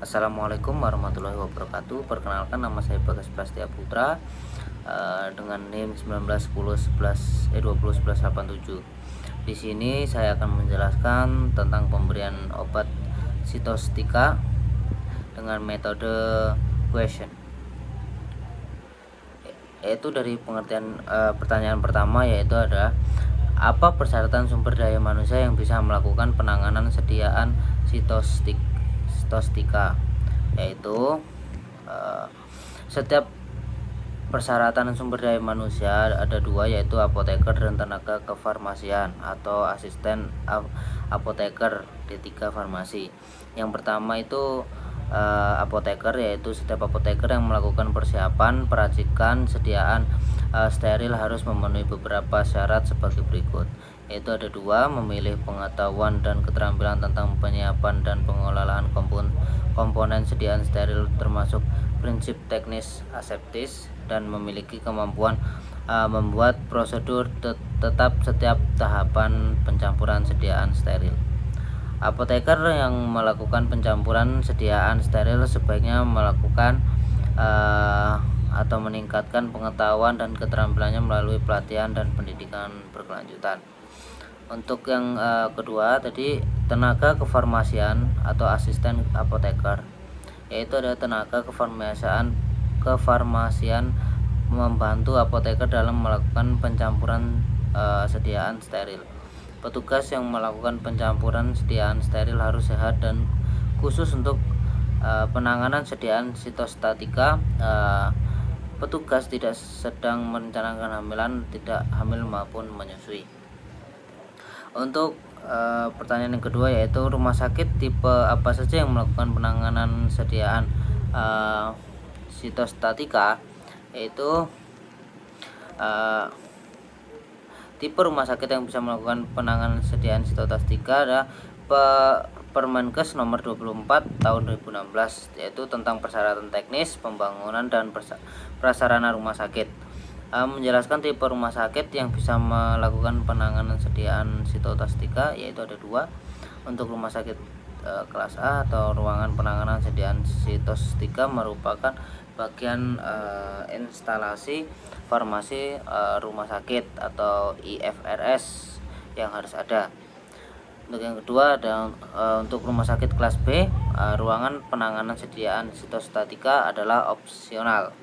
Assalamualaikum warahmatullahi wabarakatuh. Perkenalkan, nama saya Bagas Prastia Putra, dengan NIM 19 10 11 20 11 87. Di sini saya akan menjelaskan tentang pemberian obat sitostika dengan metode question. Yaitu dari pengertian pertanyaan pertama, yaitu ada apa persyaratan sumber daya manusia yang bisa melakukan penanganan sediaan sitostika, yaitu setiap persyaratan sumber daya manusia ada dua, yaitu apoteker dan tenaga kefarmasian atau asisten apoteker D3 farmasi. Yang pertama itu apoteker, yaitu setiap apoteker yang melakukan persiapan peracikan sediaan steril harus memenuhi beberapa syarat sebagai berikut, yaitu ada dua: memilih pengetahuan dan keterampilan tentang penyiapan dan pengelolaan komponen sediaan steril termasuk prinsip teknis aseptis, dan memiliki kemampuan membuat prosedur tetap setiap tahapan pencampuran sediaan steril. Apoteker yang melakukan pencampuran sediaan steril sebaiknya melakukan atau meningkatkan pengetahuan dan keterampilannya melalui pelatihan dan pendidikan berkelanjutan. Untuk yang kedua tadi, tenaga kefarmasian atau asisten apoteker, yaitu ada tenaga kefarmasian membantu apoteker dalam melakukan pencampuran sediaan steril. Petugas yang melakukan pencampuran sediaan steril harus sehat dan khusus untuk penanganan sediaan sitostatika. Petugas tidak sedang merencanakan hamilan, tidak hamil maupun menyusui. Untuk pertanyaan yang kedua, yaitu rumah sakit tipe apa saja yang melakukan penanganan sediaan sitostatika, yaitu tipe rumah sakit yang bisa melakukan penanganan sediaan sitostatika ada Permenkes nomor 24 tahun 2016, yaitu tentang persyaratan teknis, pembangunan dan prasarana rumah sakit. Menjelaskan tipe rumah sakit yang bisa melakukan penanganan sediaan sitostatika, yaitu ada dua. Untuk rumah sakit kelas A atau ruangan penanganan sediaan sitostatika merupakan bagian instalasi farmasi rumah sakit atau IFRS yang harus ada. Untuk yang kedua ada untuk rumah sakit kelas B, ruangan penanganan sediaan sitostatika adalah opsional.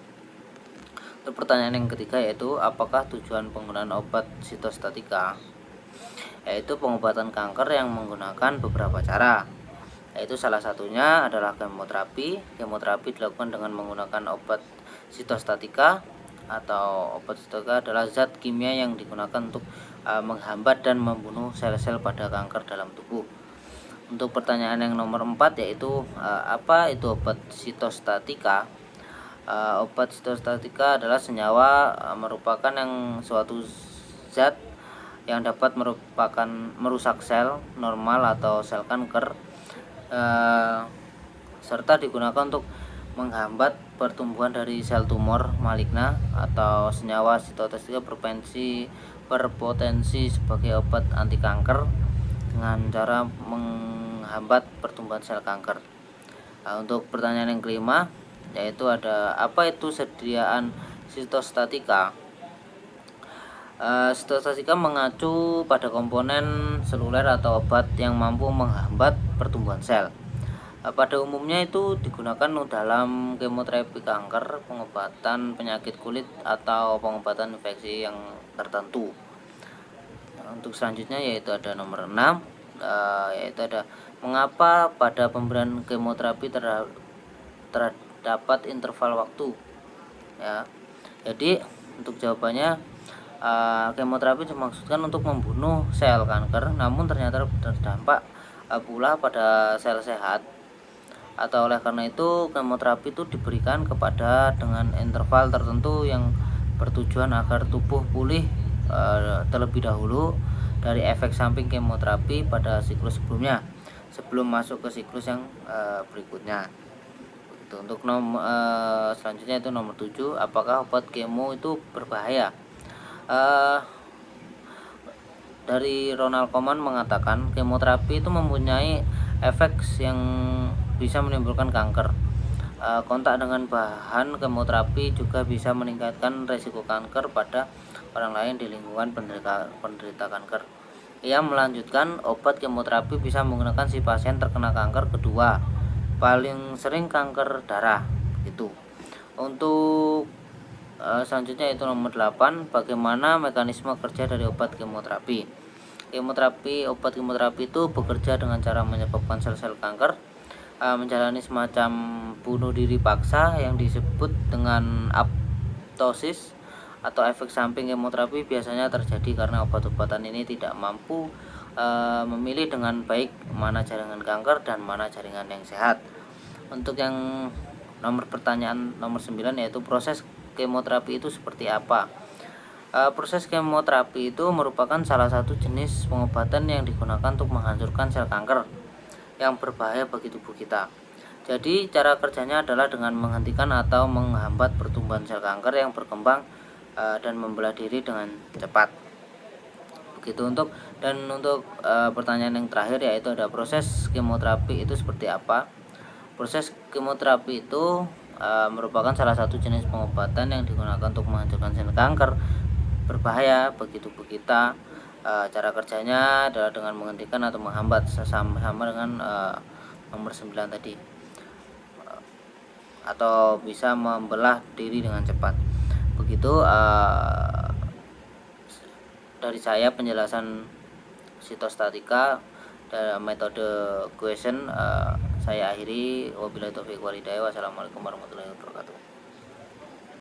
Untuk pertanyaan yang ketiga, yaitu apakah tujuan penggunaan obat sitostatika, yaitu pengobatan kanker yang menggunakan beberapa cara, yaitu salah satunya adalah kemoterapi. Kemoterapi dilakukan dengan menggunakan obat sitostatika, atau obat sitostatika adalah zat kimia yang digunakan untuk menghambat dan membunuh sel-sel pada kanker dalam tubuh. Untuk pertanyaan yang nomor 4, yaitu apa itu obat sitostatika. Obat sitostatika adalah senyawa merupakan yang suatu zat yang dapat merusak sel normal atau sel kanker, serta digunakan untuk menghambat pertumbuhan dari sel tumor maligna. Atau senyawa sitostatika berpotensi sebagai obat anti kanker dengan cara menghambat pertumbuhan sel kanker. Untuk pertanyaan yang kelima, yaitu ada apa itu sediaan sitostatika. Sitostatika mengacu pada komponen seluler atau obat yang mampu menghambat pertumbuhan sel. Pada umumnya itu digunakan dalam kemoterapi kanker, pengobatan penyakit kulit, atau pengobatan infeksi yang tertentu. Untuk selanjutnya yaitu ada nomor 6, yaitu ada mengapa pada pemberian kemoterapi terdapat interval waktu, ya. Jadi untuk jawabannya, kemoterapi dimaksudkan untuk membunuh sel kanker, namun ternyata berdampak pula pada sel sehat. Atau oleh karena itu kemoterapi itu diberikan dengan interval tertentu yang bertujuan agar tubuh pulih terlebih dahulu dari efek samping kemoterapi pada siklus sebelumnya, sebelum masuk ke siklus yang berikutnya. Untuk selanjutnya itu nomor 7, apakah obat kemo itu berbahaya? Dari Ronald Koeman mengatakan kemoterapi itu mempunyai efek yang bisa menimbulkan kanker. Kontak dengan bahan kemoterapi juga bisa meningkatkan resiko kanker pada orang lain di lingkungan penderita kanker. Ia melanjutkan, obat kemoterapi bisa menggunakan si pasien terkena kanker kedua, paling sering kanker darah. Gitu. Untuk selanjutnya itu nomor 8, bagaimana mekanisme kerja dari obat kemoterapi. Obat kemoterapi itu bekerja dengan cara menyebabkan sel-sel kanker menjalani semacam bunuh diri paksa yang disebut dengan apoptosis, atau efek samping kemoterapi biasanya terjadi karena obat-obatan ini tidak mampu memilih dengan baik mana jaringan kanker dan mana jaringan yang sehat. Untuk yang pertanyaan nomor 9, yaitu proses kemoterapi itu seperti apa. Proses kemoterapi itu merupakan salah satu jenis pengobatan yang digunakan untuk menghancurkan sel kanker yang berbahaya bagi tubuh kita. Jadi cara kerjanya adalah dengan menghentikan atau menghambat pertumbuhan sel kanker yang berkembang dan membelah diri dengan cepat. Begitu. Untuk pertanyaan yang terakhir, yaitu ada proses kemoterapi itu seperti apa. Proses kemoterapi itu merupakan salah satu jenis pengobatan yang digunakan untuk menghancurkan sel kanker berbahaya bagi tubuh kita. Cara kerjanya adalah dengan menghentikan atau menghambat, sama dengan nomor 9 tadi, atau bisa membelah diri dengan cepat. Begitu dari saya penjelasan sitostatika dalam metode question. Saya akhiri. Wabillahi taufiq wal hidayah. Wassalamualaikum warahmatullahi wabarakatuh.